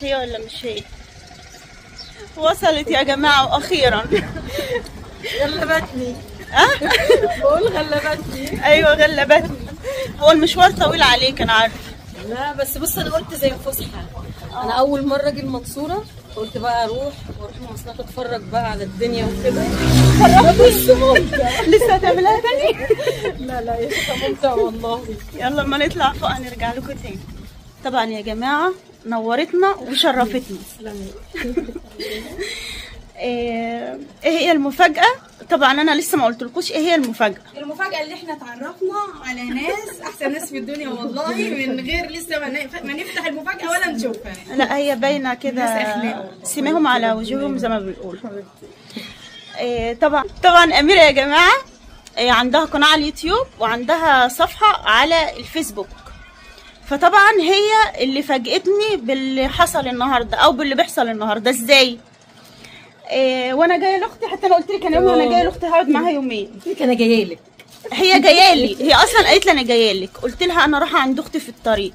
هي ولا مش هي؟ وصلت يا جماعة واخيرا. غلبتني. بقول غلبتني. ايوه غلبتني. هو المشوار طويل عليك انا عارفه. لا بس بص انا قلت زي فسحه. انا اول مره اجي المنصوره قلت بقى اروح مواصلات اتفرج بقى على الدنيا وكده. بس ممتع. لسه هتعملها تاني؟ لا يا شيخه ممتع والله. يلا اما نطلع فوق هنرجع لكم تاني. طبعا يا جماعة نورتنا وشرفتنا. ايه هي المفاجأة؟ طبعا انا لسه ما قلتلكوش ايه هي المفاجأة. المفاجأة اللي احنا اتعرفنا على ناس احسن ناس في الدنيا والله، من غير لسه ما نفتح المفاجأة ولا نشوفها. لا هي باينة كده سماهم على وجوههم زي ما بيقولوا. طبعا أميرة يا جماعة عندها قناة على اليوتيوب وعندها صفحة على الفيسبوك. فطبعا هي اللي فاجئتني باللي حصل النهارده او باللي بيحصل النهارده. ازاي؟ وانا جايه لاختي، حتى انا قلت لك انا جايه لاختي هقعد معاها يومين. قلت لك انا جايه لك. هي جايه لي، هي اصلا قالت لي انا جايه لك. قلت لها انا رايحه عند اختي في الطريق.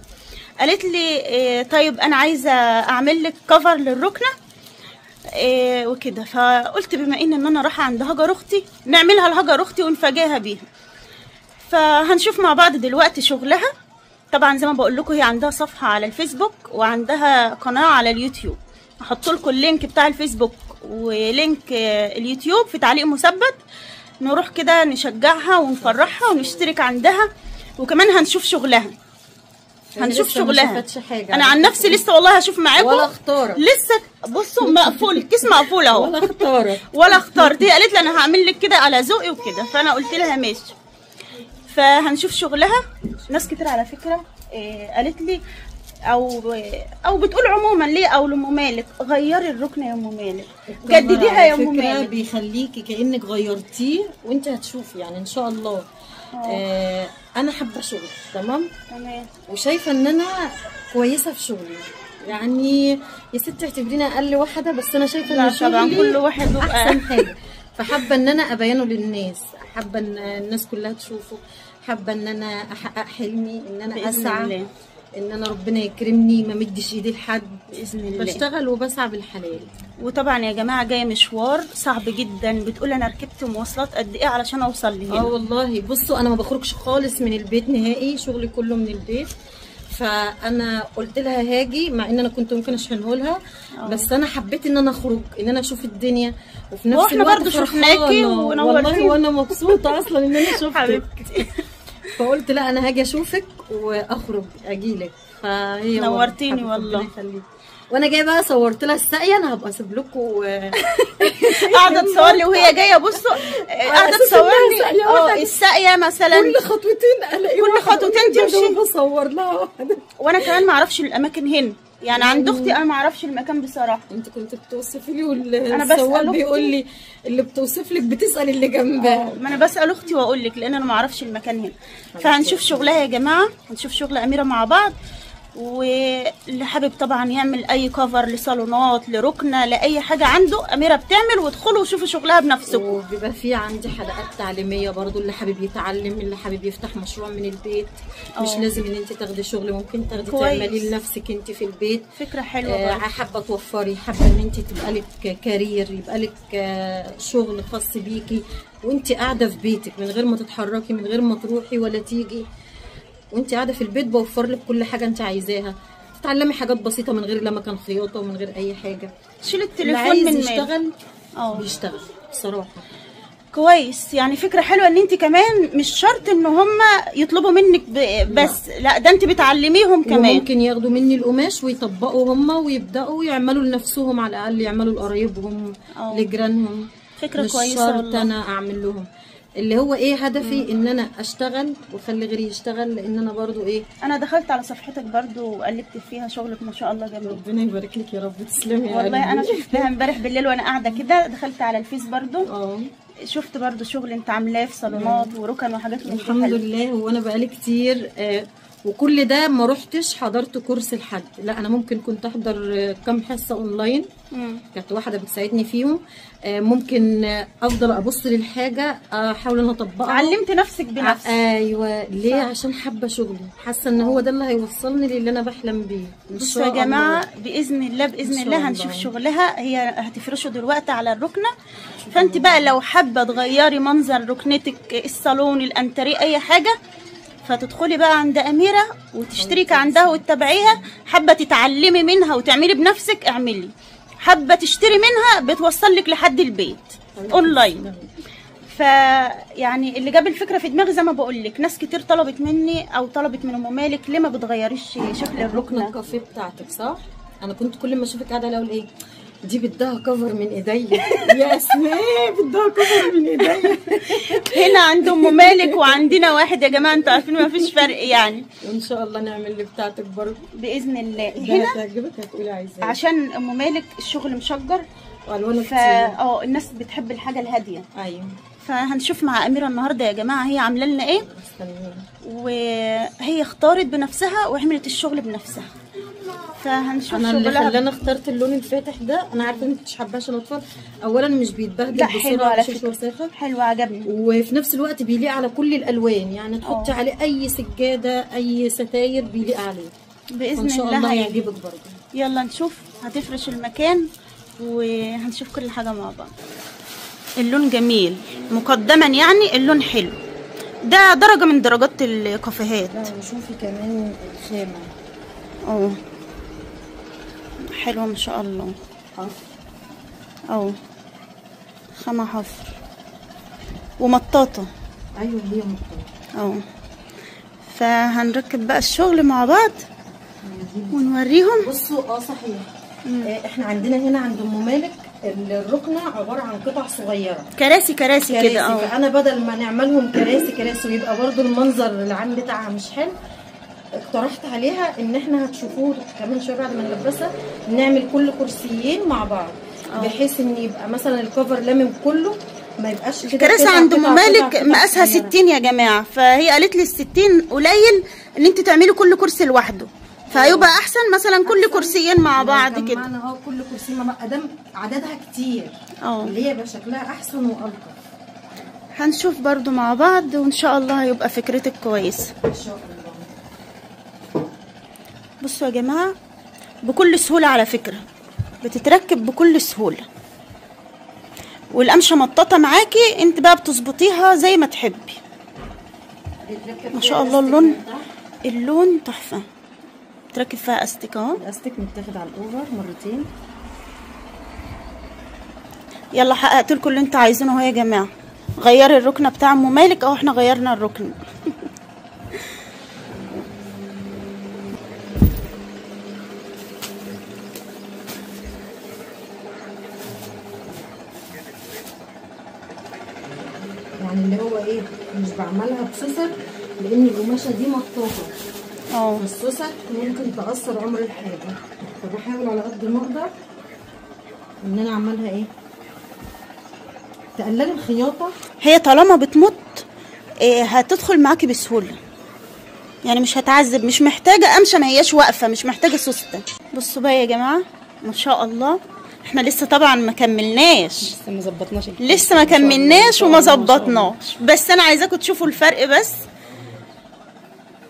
قالت لي طيب انا عايزه اعمل لك كفر للركنه وكده. فقلت بما ان انا رايحه عند هاجر اختي نعملها لهاجر اختي ونفاجئها بيها. فهنشوف مع بعض دلوقتي شغلها. طبعا زي ما بقول لكم هي عندها صفحه على الفيسبوك وعندها قناه على اليوتيوب. هحط لكم اللينك بتاع الفيسبوك ولينك اليوتيوب في تعليق مثبت. نروح كده نشجعها ونفرحها ونشترك عندها، وكمان هنشوف شغلها. هنشوف شغلها. انا عن نفسي لسه والله هشوف معاكم ولا اختارت لسه. بصوا مقفول الكيس، مقفول اهو. ولا اختارت. هي قالت لي انا هعمل لك كده على ذوقي وكده، فانا قلت لها ماشي. فهنشوف شغلها. ناس كتير على فكره قالت لي او بتقول عموما ليه او لام مالك غيري الركنه يا ام مالك، جدديها يا ام مالك. بيخليكي كانك غيرتيه وانت هتشوفي يعني ان شاء الله. انا حابه شغلي تمام وشايفه ان انا كويسه في شغلي. يعني يا ستي اعتبريني اقل واحده، بس انا شايفه ان شغلي طبعا كل واحد احسن حاجه. فحابه ان انا ابينه للناس، حابه ان الناس كلها تشوفه، حابه ان انا احقق حلمي، ان انا اسعى ان انا ربنا يكرمني ما مدش ايدي لحد باذن الله. بشتغل وبسعى بالحلال. وطبعا يا جماعه جايه مشوار صعب جدا. بتقول انا ركبت مواصلات قد ايه علشان اوصل لهنا. والله بصوا انا ما بخرجش خالص من البيت نهائي، شغلي كله من البيت. فانا قلت لها هاجي، مع ان انا كنت ممكن اشحنه لها بس انا حبيت ان انا اخرج، ان انا اشوف الدنيا وفي نفس الوقت برضه شفناكي ونورتيني. والله وانا مبسوطه اصلا ان انا شفتك. فقلت لا انا هاجي اشوفك واخرج اجيلك. فهي نورتيني والله. وانا جايه بقى صورت لها الساقيه. انا هبقى اسيب لكم قاعده تصور لي وهي جايه. بصوا قاعده تصور لي الساقيه مثلا كل خطوتين الاقي كل خطوتين تمشي بصور لها واحده. وانا كمان ما اعرفش الاماكن هنا يعني عند اختي. انا ما اعرفش المكان بصراحه. انت كنت بتوصفي لي والسواق بيقول لي اللي بتوصف لك بتسال اللي جنبها. ما انا بسال اختي واقول لك لان انا ما اعرفش المكان هنا. فهنشوف شغلها يا جماعه، هنشوف شغل اميره مع بعض. واللي حابب طبعا يعمل اي كفر لصالونات لركنه لاي حاجه عنده اميره بتعمل، وادخلوا وشوفوا شغلها بنفسكم. وبيبقى في عندي حلقات تعليميه برضو، اللي حابب يتعلم، اللي حابب يفتح مشروع من البيت. مش لازم ان انت تاخدي شغل، ممكن تاخدي تعملي لنفسك انت في البيت. فكره حلوه. حابه توفري، حابه ان انت تبقى لك كارير، يبقى لك شغل خاص بيكي وانت قاعده في بيتك من غير ما تتحركي، من غير ما تروحي ولا تيجي، وانت قاعده في البيت بوفر لك كل حاجه انت عايزاها. تتعلمي حاجات بسيطه من غير لا مكان خياطه ومن غير اي حاجه. شيل التليفون من يشتغل بيشتغل بصراحه. كويس. يعني فكره حلوه ان انت كمان مش شرط ان هم يطلبوا منك بس لا ده انت بتعلميهم كمان. وممكن ياخدوا مني القماش ويطبقوا هم ويبداوا يعملوا لنفسهم، على الاقل يعملوا لقرايبهم لجيرانهم. فكره مش كويسه شرط والله. انا اعمل لهم. اللي هو ايه هدفي ان انا اشتغل واخلي غيري يشتغل، لان انا برضو ايه. انا دخلت على صفحتك برضو وقلبت فيها شغلك ما شاء الله جميل. ربنا يبارك لك يا رب. تسلمي والله. انا شفتها امبارح بالليل وانا قاعده كده، دخلت على الفيس برضو شفت برضو شغل انت عاملاه في صالونات وركن وحاجات من دي. الحمد لله. هو انا بقالي كتير وكل ده ما رحتش حضرت كورس لحد، لا انا ممكن كنت احضر كام حصه اونلاين، كانت واحده بتساعدني فيهم. ممكن افضل ابص للحاجه احاول ان اطبقها. علمت نفسك بنفسك. ايوه ليه؟ عشان حابه شغلي، حاسه ان هو ده اللي هيوصلني للي انا بحلم بيه. بصوا يا جماعه باذن الله باذن الله هنشوف شغلها. هي هتفرشه دلوقتي على الركنه، فانت بقى لو حابه تغيري منظر ركنتك، الصالون، الانتريه، اي حاجه، فتدخلي بقى عند اميره وتشتركي عندها وتتابعيها. حابه تتعلمي منها وتعملي بنفسك اعملي، حابه تشتري منها بتوصل لك لحد البيت اونلاين. فيعني اللي جاب الفكره في دماغي زي ما بقول لك، ناس كتير طلبت مني او طلبت من ام مالك ليه ما بتغيريش شكل الركنه الكافيه بتاعتك، صح؟ انا كنت كل ما اشوفك قاعده اقول ايه دي بدها كفر من ايديا يا اسماء، بدها كفر من ايديا. هنا عند ام مالك وعندنا واحد يا جماعه، انتوا عارفين ما فيش فرق يعني. وان شاء الله نعمل اللي بتاعتك برضه باذن الله. هنا هتعجبك، هتقولي عايزاه عشان ام مالك الشغل مشجر والوان كتير. الناس بتحب الحاجه الهاديه. ايوه. فهنشوف مع اميره النهارده يا جماعه هي عامله لنا ايه، وهي اختارت بنفسها وعملت الشغل بنفسها. فهنشوف انا اللي شغلها. خلاني اخترت اللون الفاتح ده، انا عارفه ان انت مش حباه عشان اطفال. اولا مش بيتبهدل لا حلو على فكره، وساخه، حلو عجبني، وفي نفس الوقت بيليق على كل الالوان، يعني تحطي عليه اي سجاده اي ستاير بيليق عليه باذن ان شاء الله. الله هيعجبك برضه. يلا نشوف هتفرش المكان وهنشوف كل حاجه مع بعض. اللون جميل مقدما، يعني اللون حلو، ده درجه من درجات الكافيهات. وشوفي كمان الخامه حلوه ما شاء الله. خامه حفر ومطاطه. ايوه هي مطاطه. فهنركب بقى الشغل مع بعض ونوريهم. بصوا صحيح. احنا عندنا هنا عند ام مالك الركنه عباره عن قطع صغيره، كراسي كده. فانا بدل ما نعملهم كراسي ويبقى برضو المنظر العام بتاعها مش حلو، اقترحت عليها ان احنا هتشوفوه كمان شويه بعد ما نلبسها نعمل كل كرسيين مع بعض، بحيث ان يبقى مثلا الكفر لامم كله، ما يبقاش كده. الكراسي عند ام مالك مقاسها 60 يا جماعه، فهي قالت لي ال60 قليل ان انت تعملي كل كرسي لوحده، فهيبقى احسن مثلا كل كرسيين مع بعض كده. كل كرسي ما دام عددها كتير اللي هي يبقى شكلها احسن والطف. هنشوف برضو مع بعض وان شاء الله هيبقى فكرتك كويسه ان شاء الله. بصوا يا جماعه بكل سهوله، على فكره بتتركب بكل سهوله، والقمشه مطاطه معاكي، انت بقى بتظبطيها زي ما تحبي. ما شاء الله اللون تحفه. تركب فيها استك اهو، الاستك متاخد على الاوفر مرتين. يلا حققت لكم اللي انتوا عايزينه اهو يا جماعه. غيري الركنه بتاع ام مالك، احنا غيرنا الركن. يعني اللي هو ايه، مش بعملها بسوسر لان القماشه دي مطاطه. السوسر ممكن تاثر عمر الحاجه، فبحاول على قد ما اقدر ان انا اعملها ايه، تقللي الخياطه. هي طالما بتمط هتدخل معاكي بسهوله، يعني مش هتعذب، مش محتاجه قمشه، ما هياش واقفه، مش محتاجه سوسته. بصوا بقى يا جماعه ما شاء الله، احنا لسه طبعا ما كملناش، لسه ما كملناش وما ظبطناش، بس انا عايزاكم تشوفوا الفرق بس.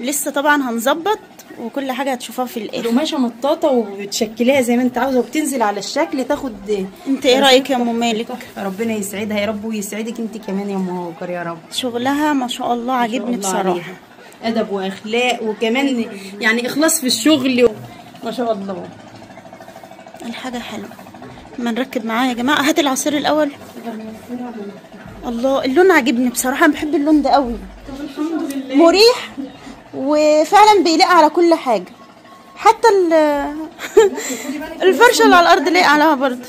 لسه طبعا هنظبط وكل حاجه هتشوفوها في الاخر. القماشه مطاطه وبتشكليها زي ما انت عاوزه وبتنزل على الشكل تاخد. انت ايه رايك يا ام مالك؟ ربنا يسعدها يا رب ويسعدك انت كمان يا ام هاجر يا رب. شغلها ما شاء الله عاجبني بصراحه، ادب واخلاق وكمان يعني اخلاص في الشغل ما شاء الله. الحاجه حلوه. ما نركب معاها يا جماعه. هات العصير الاول. الله اللون عاجبني بصراحه، انا بحب اللون ده قوي. طب الحمد لله، مريح وفعلا بيليق على كل حاجه، حتى الفرشه اللي على الارض لايق عليها برضه.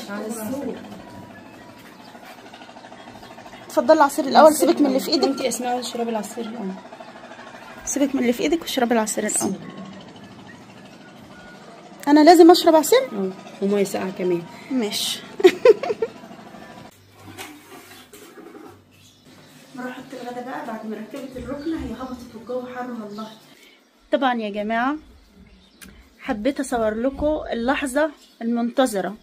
اتفضلي العصير الاول، سيبك من اللي في ايدك. انت اسمعي اشربي العصير الاول. سيبك من اللي في ايدك واشربي العصير الاول. انا لازم اشرب عصير وميه ساقعه كمان. ماشي. نروح الغدا بقى بعد ما ركبت الركنه. هي هبطت والجو حر والله. طبعا يا جماعه حبيت اصور لكم اللحظه المنتظره.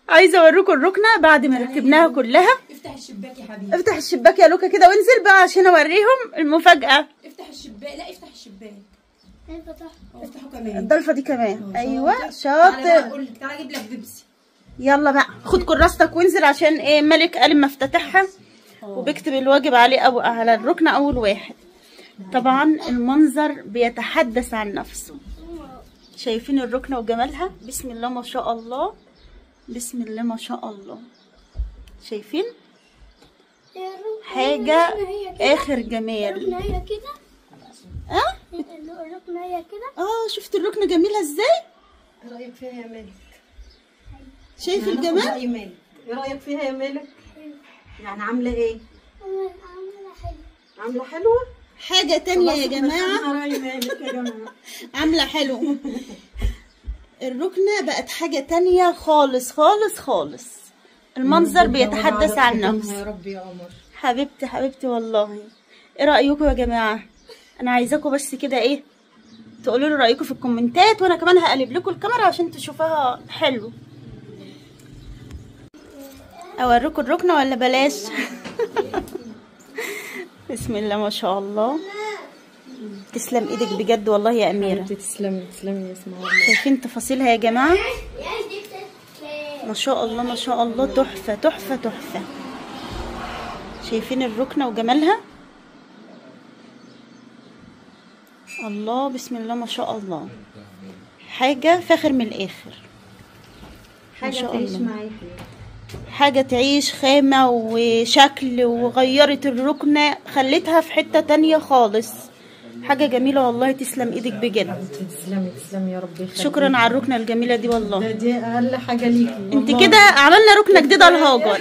عايزه اوريكم الركنه بعد ما ركبناها كلها. افتح الشباك يا حبيبي. افتح الشباك يا لوكا كده وانزل بقى عشان اوريهم المفاجاه. افتح الشباك. لا افتح الشباك. افتحه كمان. الضلفه دي كمان. ايوه تعالى بقى شاطر. اقول لك، تعالى اجيب لك بيبسي. يلا بقى خد كراستك وانزل عشان ايه ملك قال مفتتحها وبكتب الواجب عليه أو على الركنه اول واحد. طبعا المنظر بيتحدث عن نفسه. شايفين الركنه وجمالها؟ بسم الله ما شاء الله، بسم الله ما شاء الله. شايفين حاجه اخر جمال. الركنة هي كده. الركنة هي كده. شفت الركنه جميله ازاي؟ ايه رايك فيها يا مالك؟ شايف الجمال؟ ايه مالك؟ ايه رايك فيها يا مالك؟ يعني عامله ايه؟ عاملة حلو. عامله حلوه؟ حاجه تانية يا جماعه. راي مالك يا جماعه. عامله حلو. الركنه بقت حاجه تانية خالص خالص خالص. المنظر بيتحدث عن نفسه. يا رب يا قمر. حبيبتي حبيبتي والله. ايه رايكم يا جماعه؟ انا عايزاكم بس كده ايه تقولوا لي رايكم في الكومنتات، وانا كمان هقلب لكم الكاميرا عشان تشوفوها حلو. اوريكم الركنه ولا بلاش؟ بسم الله ما شاء الله. تسلم ايدك بجد والله يا اميره. تسلمي تسلمي يا اسماء الله. شايفين تفاصيلها يا جماعه؟ ما شاء الله ما شاء الله. تحفه تحفه تحفه. شايفين الركنه وجمالها؟ الله بسم الله ما شاء الله. حاجه فاخر من الاخر. حاجه تعيش معاكي. حاجه تعيش خامه وشكل، وغيرت الركنه خلتها في حته تانية خالص. حاجه جميله والله. تسلم ايدك بجد. تسلمي تسلمي يا رب يخليكي. شكرا على الركنه الجميله دي والله. دي اقل حاجه ليكي. انت كده عملنا ركنه جديده لهاجر.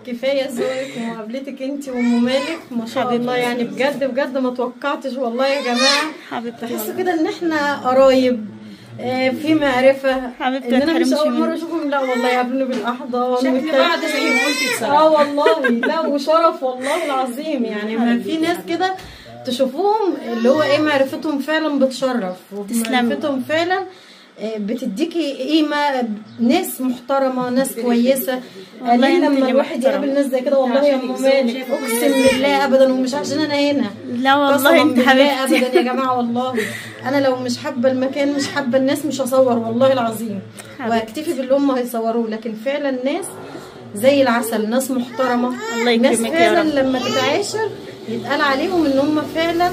كفايه ذوقك ومقابلتك انت وام مالك ما شاء الله. يعني بجد بجد ما توقعتش والله يا جماعه. حبيبتي بحس كده ان احنا قرايب في معرفه. حبيبتي ان انا مش ما اول مره تحرمش اشوفهم. لا والله يقابلوني بالاحضان. شكل بعض زي ما قلتي بصراحه. والله. لا وشرف والله العظيم. يعني ما في ناس كده تشوفوهم اللي هو ايه معرفتهم فعلا بتشرف، ومعرفتهم فعلا بتديكي قيمه. ناس محترمه، ناس كويسه. قليل لما الواحد يقابل ناس زي كده والله يا ام مالك. اقسم بالله ابدا. ومش عشان انا هنا. لا والله انت حبيبتي ابدا يا جماعه والله. انا لو مش حابه المكان مش حابه الناس مش هصور والله العظيم. واكتفي باللي هم هيصوروه. لكن فعلا ناس زي العسل، ناس محترمه. الله ناس يكرمك يا فعلا رب. لما تتعاشر يتقال عليهم ان هم فعلا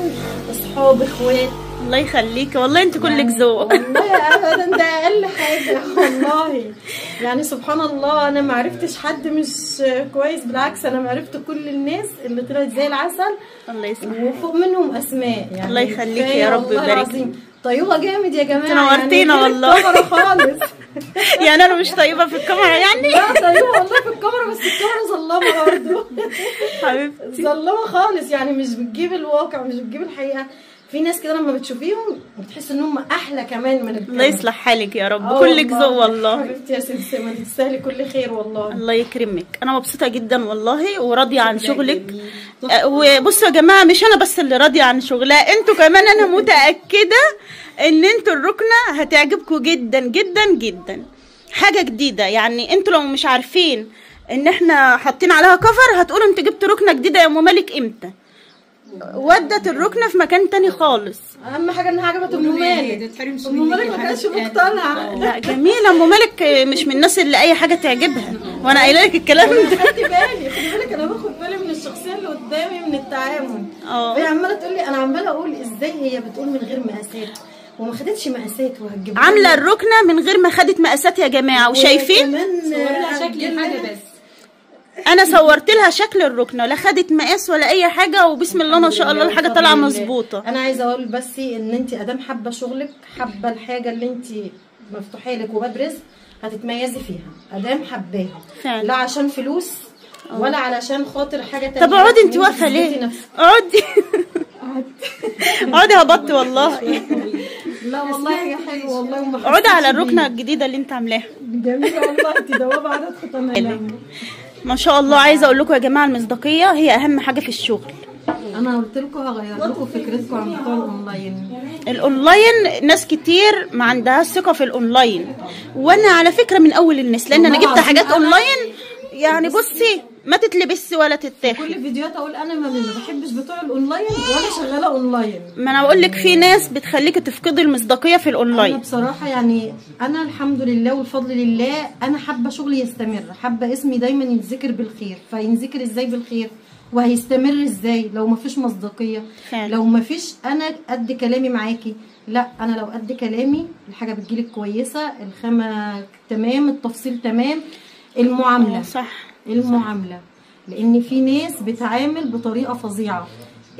اصحاب اخوات. الله يخليكي والله. انت كلك ذوق. والله ابدا. ده اقل حاجه والله. يعني سبحان الله. انا ما عرفتش حد مش كويس. بالعكس انا ما عرفت كل الناس اللي طلعت زي العسل. الله يسلمك. وفوق منهم اسماء. يعني الله يخليكي يا رب ويبارك. طيوبه جامد يا جماعه. تنورتينا يعني والله. خالص. يعني انا مش طيبه في الكاميرا يعني؟ لا طيبه والله في الكاميرا. بس الكاميرا ظلامه برضه. حبيبتي ظلامه خالص. يعني مش بتجيب الواقع، مش بتجيب الحقيقه. في ناس كده لما بتشوفيهم بتحس ان هم احلى كمان من الكاميرا. الله يصلح حالك يا رب. كلك ذوق والله. حبيبتي يا سمسمه تستاهلي كل خير والله. الله يكرمك. انا مبسوطه جدا والله وراضيه عن شغلك. وبصوا يا جماعه مش انا بس اللي راضيه عن شغلها، انتوا كمان. انا متاكده ان انتوا الركنه هتعجبكم جدا جدا جدا. حاجه جديده. يعني انتوا لو مش عارفين ان احنا حاطين عليها كفر هتقولوا انت جبت ركنه جديده يا ام مالك امتى. ودت الركنه في مكان تاني خالص. اهم حاجه انها عجبت ام مالك. ام مالك ما كانتش مقتنعه. لا جميله ام مالك. مش من الناس اللي اي حاجه تعجبها، وانا قايله لك الكلام ده. خدي بالك انا باخد بالي من الشخصيه اللي قدامي من التعامل. هي عماله تقول لي. انا عماله اقول ازاي هي بتقول من غير مقاسات وما خدتش مقاسات وهتجيب عامله الركنه من غير ما خدت مقاسات يا جماعه. وشايفين شكل الحاجه بس. انا صورت لها شكل الركنه، لا خدت مقاس ولا اي حاجه. وبسم الله ما شاء الله الحاجه طالعه مظبوطه. انا عايزه اقول بس ان انت ادام حابه شغلك، حابه الحاجه اللي انت مفتوحه لك وباب رزق، هتتميزي فيها ادام حباها. لا عشان فلوس ولا علشان خاطر حاجه تانية. طب اقعدي انت واقفه ليه؟ اقعدي. اقعدي هبطي والله. لا والله هي حلوه والله. اقعدي على الركنه الجديده اللي انت عاملاها. جميله والله. انت دوابه عدد خطامها ما شاء الله. عايزه اقول لكم يا جماعه المصداقيه هي اهم حاجه في الشغل. انا قلت لكم هغير لكم فكرتكم عن بتوع الاونلاين. الاونلاين ناس كتير ما عندها ثقه في الاونلاين، وانا على فكره من اول الناس، لان انا جبت حاجات اونلاين يعني بصي ما تتلبس ولا تتاخد. كل فيديوهات اقول انا ما بحبش بتوع الاونلاين ولا شغاله اونلاين. ما انا بقول لك في ناس بتخليكي تفقدي المصداقيه في الاونلاين. انا بصراحه يعني انا الحمد لله والفضل لله، انا حابه شغلي يستمر، حابه اسمي دايما يتذكر بالخير. فينذكر ازاي بالخير وهيستمر ازاي لو ما فيش مصداقيه؟ لو ما فيش انا قد كلامي معاكي. لا انا لو قد كلامي الحاجه بتجيلك كويسه، الخامه تمام، التفصيل تمام، المعامله صح، المعامله. لان في ناس بتعامل بطريقه فظيعه.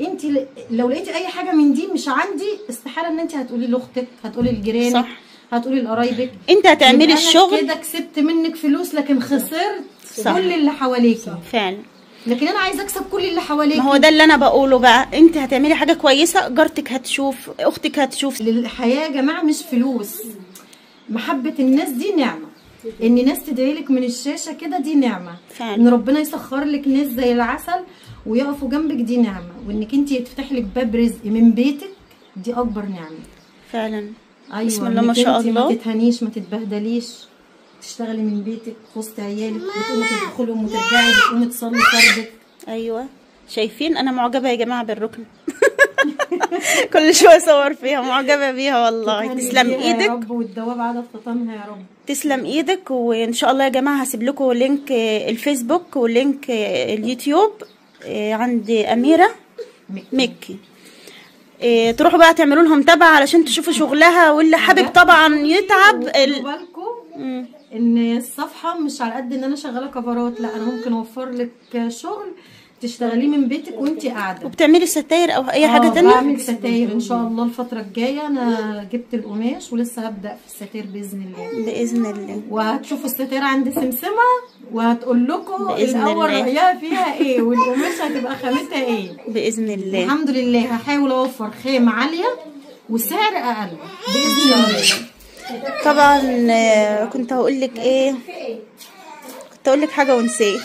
انت لو لقيتي اي حاجه من دي مش عندي، استحاله ان انت هتقولي لاختك، هتقولي لجيرانك، صح، هتقولي لقرايبك. انت هتعملي الشغل كده كسبت منك فلوس لكن خسرت كل اللي حواليكي فعلا. لكن انا عايزه اكسب كل اللي حواليك. ما هو ده اللي انا بقوله بقى، انت هتعملي حاجه كويسه، جارتك هتشوف، اختك هتشوف. الحياه يا جماعه مش فلوس. محبه الناس دي نعمه، ان ناس تدعي لك من الشاشه كده دي نعمه فعلا. ان ربنا يسخر لك ناس زي العسل ويقفوا جنبك دي نعمه، وانك انت يتفتح لك باب رزق من بيتك دي اكبر نعمه فعلا. ايوه بسم الله ما شاء الله. ما تتهنيش، ما تتبهدليش، تشتغلي من بيتك في وسط عيالك، وتقومي تدخلي وترجعي، وتقومي تصلي فرضك. ايوه شايفين انا معجبه يا جماعه بالركن. كل شويه اصور فيها، معجبه بيها والله. تسلم ايدك يا رب، والدواب عدد فطامها يا رب. تسلم ايدك. وان شاء الله يا جماعه هسيب لكم لينك الفيسبوك ولينك اليوتيوب عند اميره مكي. تروحوا بقى تعملوا لهم تبع علشان تشوفوا شغلها، واللي حابب طبعا يتعب. بالكم ان الصفحه مش على قد ان انا شغاله كفرات، لا انا ممكن اوفر لك شغل تشتغليه من بيتك وانتي قاعده. وبتعملي ستاير او اي حاجه تانية؟ بعمل ستاير ان شاء الله الفتره الجايه. انا جبت القماش ولسه هبدا في الستاير باذن الله. باذن الله. وهتشوفوا الستاير عند سمسمه وهتقول لكم الاول رايها فيها ايه، والقماش هتبقى خامتها ايه باذن الله. الحمد لله. هحاول اوفر خامه عاليه وسعر اقل باذن الله. طبعا كنت هقول لك ايه، كنت هقول لك حاجه ونسيت.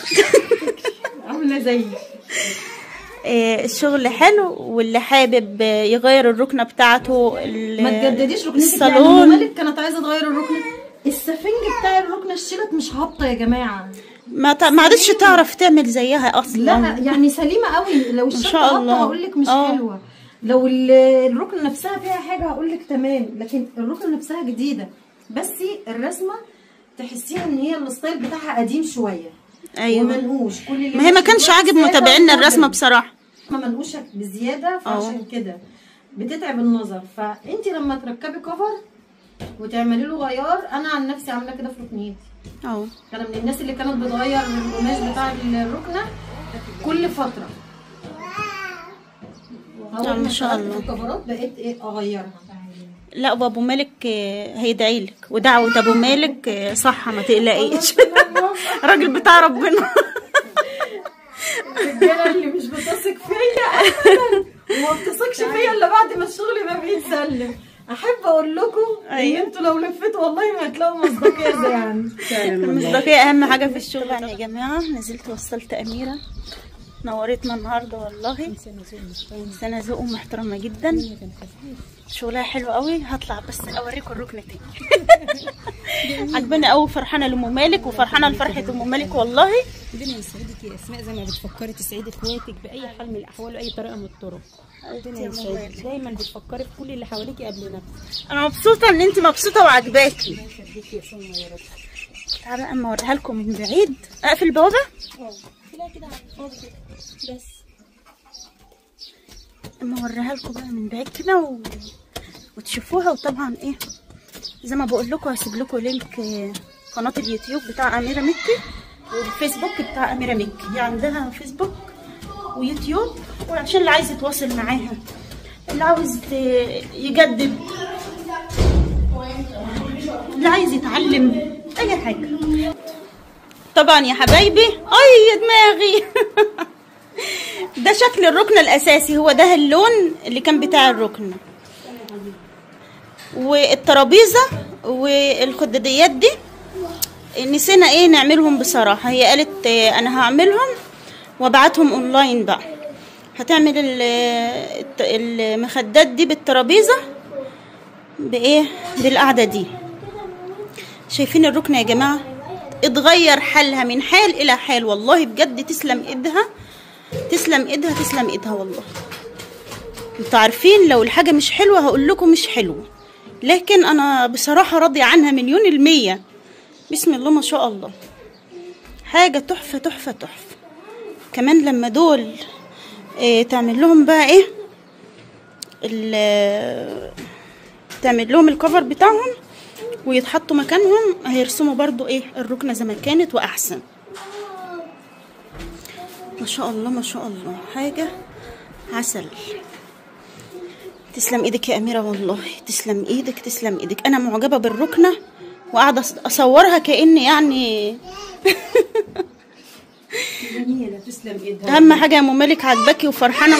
عامله زي الشغل حلو، واللي حابب يغير الركنه بتاعته ما تجدديش ركنتك. الصالون يعني مالك كانت عايزه تغير الركنه، السفنج بتاع الركنه الشيلت مش هابطه يا جماعه، ما عادتش تعرف تعمل زيها اصلا. لا يعني سليمه قوي. لو الشيلت هابطه هقول لك مش حلوه، لو الركنه نفسها فيها حاجه هقول لك تمام، لكن الركنه نفسها جديده بس الرسمه تحسيها ان هي الستايل بتاعها قديم شويه. ايوه ومنقوش. كل اللي ما هي ما كانش عاجب متابعينا الرسمه بصراحه، ما منقوشه بزياده، فعشان كده بتتعب النظر. فانت لما تركبي كفر وتعملي له غيار، انا عن نفسي عامله كده في ركنيتي. انا من الناس اللي كانت بتغير القماش بتاع الركنه كل فتره. ما شاء الله. الكفرات بقيت اغيرها. لا وابو مالك هيدعي لك، ودعوه ابو مالك صح، ما تقلقيش. راجل بتاع ربنا. الرجاله اللي مش بتثق فيا ابدا وما بتثقش فيا الا بعد ما الشغل ده بيتسلم. احب اقول لكم ان انتوا لو لفيتوا والله ما هتلاقوا مصداقيه زي عندي. المصداقيه اهم حاجه في الشغل. يعني يا جماعه نزلت وصلت اميره، نورتنا النهارده والله. انسانه ذوق محترمه جدا، شغلها حلو قوي. هطلع بس اوريكم الركنه تاني. عجباني قوي، فرحانه لام مالك وفرحانه لفرحه ام مالك والله. ربنا يسعدك يا اسماء، زي ما بتفكري تسعدي اخواتك باي حال من الاحوال واي طريقه من الطرق. ربنا يسعدك، دايما بتفكري في كل اللي حواليكي قبل نفسك. انا مبسوطه ان انت مبسوطه وعجباكي. تعالى اما اوريها لكم من بعيد. اقفل البوابه؟ لا كده فاضي كده بس. اما اوريها لكم بقى من بعيد كده وتشوفوها. وطبعا ايه زي ما بقول لكم هسيب لكم لينك قناه اليوتيوب بتاع اميره مكي والفيسبوك بتاع اميره مكي. هي عندها فيسبوك ويوتيوب، وعشان اللي عايز يتواصل معاها، اللي عاوز يجدد، اللي عايز يتعلم اي حاجه. طبعا يا حبايبي اي دماغي. ده شكل الركنه الاساسي، هو ده اللون اللي كان بتاع الركنه. والترابيزه والخداديات دي نسينا ايه نعملهم بصراحه. هي قالت انا هعملهم وابعتهم اونلاين بقى، هتعمل المخدات دي بالترابيزه بايه، بالقعده دي. شايفين الركنه يا جماعه اتغير حالها من حال الى حال، والله بجد تسلم ايدها تسلم ايدها تسلم ايدها والله. انتوا عارفين لو الحاجه مش حلوه هقول لكم مش حلوه، لكن انا بصراحه راضيه عنها 100%. بسم الله ما شاء الله، حاجه تحفه تحفه تحفه. كمان لما دول تعمل لهم بقى ايه تعمل لهم الكفر بتاعهم ويتحطوا مكانهم، هيرسموا برضو ايه الركنه زي ما كانت واحسن. ما شاء الله ما شاء الله، حاجه عسل. تسلم ايدك يا اميره والله، تسلم ايدك تسلم ايدك. انا معجبه بالركنه وقاعده اصورها كاني يعني جميله. تسلم ايدها. اهم حاجه يا ام مالك عاجباكي وفرحانه.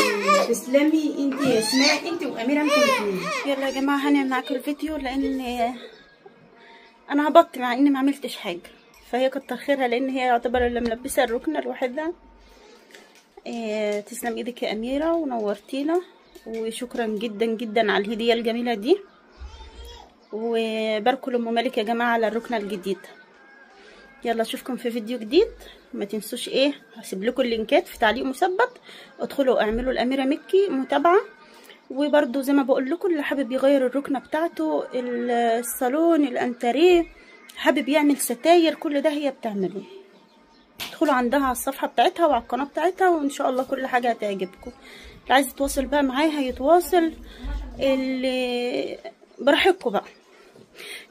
تسلمي انت يا اسماء، انت واميره انتوا الاثنين. يلا يا جماعه هنعمل معاكم الفيديو، لان انا هبطل مع اني ما عملتش حاجه، فهي كتر خيرها لان هي يعتبر اللي ملبسه الركنه الوحيده. تسلم ايدك يا اميره ونورتينا، وشكرا جدا جدا على الهديه الجميله دي، وباركوا لام مالك يا جماعه على الركنه الجديده. يلا اشوفكم في فيديو جديد. ما تنسوش هسيب لكم اللينكات في تعليق مثبت، ادخلوا اعملوا الاميره مكي متابعه. وبرده زي ما بقول لكم اللي حابب يغير الركنه بتاعته، الصالون، الانتريه، حابب يعمل ستاير، كل ده هي بتعمله. ادخلوا عندها على الصفحه بتاعتها وعلى القناه بتاعتها، وان شاء الله كل حاجه هتعجبكم. اللي عايز يتواصل بقى معاها هيتواصل، اللي براحتكم بقى.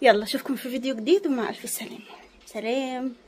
يلا اشوفكم في فيديو جديد ومع الف سلامه. سلام.